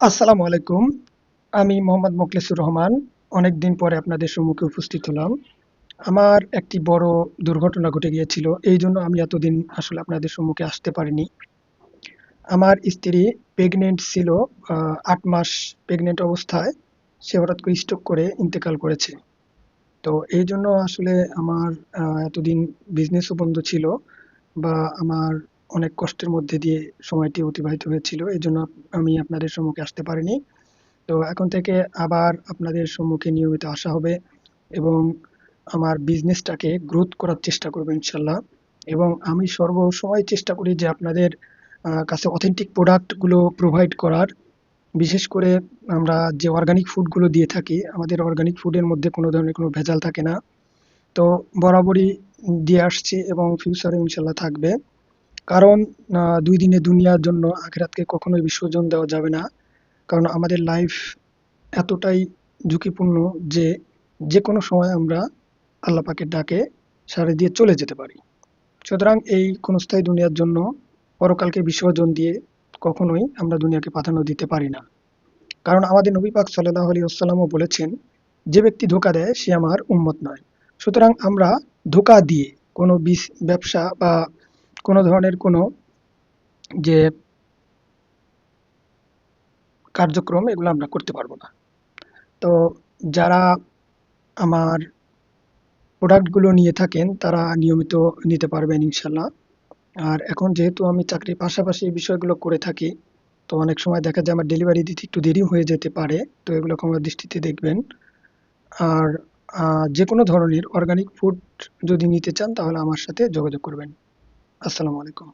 আসসালামু আলাইকুম। আমি মোহাম্মদ মোখলেছুর রহমান। অনেকদিন পরে আপনাদের সম্মুখে উপস্থিত হলাম। আমার একটি বড় দুর্ঘটনা ঘটে গিয়েছিল। এইজন্য আমি এতদিন আসলে আপনাদের সম্মুখে আসতে পারিনি। আমার স্ত্রী প্রেগনেন্ট ছিল। ৮ মাস প্রেগনেন্ট অবস্থায় সে হঠাৎ করে স্ট্রোক করে ইন্তেকাল করেছে। তো এইজন্য আসলে আমার এতদিন বিজনেসও বন্ধ ছিল বা আমার অনেক কষ্টের মধ্যে দিয়ে সময়টি অতিবাহিত হয়েছিল। এজন্য আমি আপনাদের সম্মুখে আসতে পারিনি। তো এখন থেকে আবার আপনাদের সম্মুখে নিয়মিত আসা হবে এবং আমার বিজনেসটাকে গ্রোথ করার চেষ্টা করবো ইনশাল্লাহ। এবং আমি সর্বসময় চেষ্টা করি যে আপনাদের কাছে অথেন্টিক প্রোডাক্টগুলো প্রোভাইড করার। বিশেষ করে আমরা যে অর্গানিক ফুডগুলো দিয়ে থাকি, আমাদের অর্গানিক ফুডের মধ্যে কোনো ধরনের কোনো ভেজাল থাকে না। তো বরাবরই দিয়ে আসছি এবং ফিউচারে ইনশাল্লাহ থাকবে। কারণ ২ দিনে দুনিয়ার জন্য আখিরাতকে কখনোই বিসর্জন দেওয়া যাবে না। কারণ আমাদের লাইফ এতটাই ঝুঁকিপূর্ণ যে, যেকোনো সময় আমরা আল্লাহ পাকের ডাকে সাড়া দিয়ে চলে যেতে পারি। সুতরাং এই ক্ষণস্থায়ী দুনিয়ার জন্য পরকালকে বিসর্জন দিয়ে কখনোই আমরা দুনিয়াকে প্রাধান্য দিতে পারি না। কারণ আমাদের নবী পাক সাল্লাল্লাহু আলাইহি ওয়াসাল্লামও বলেছেন, "যে ব্যক্তি ধোঁকা দেয় সে আমার উম্মত নয়।" সুতরাং আমরা ধোঁকা দিয়ে কোনো ব্যবসা বা কোনো ধরনের কোনো যে কার্যক্রম এগুলো আমরা করতে পারবো না। তো যারা আমার প্রোডাক্টগুলো নিয়ে থাকেন তারা নিয়মিত নিতে পারবেন ইনশাল্লাহ। আর এখন যেহেতু আমি চাকরির পাশাপাশি এই বিষয়গুলো করে থাকি, তো অনেক সময় দেখা যায় আমার ডেলিভারি দিতে একটু দেরি হয়ে যেতে পারে। তো এগুলো ক্ষমার দৃষ্টিতে দেখবেন। আর যেকোনো ধরনের অর্গানিক ফুড যদি নিতে চান তাহলে আমার সাথে যোগাযোগ করবেন। আসসালামু আলাইকুম।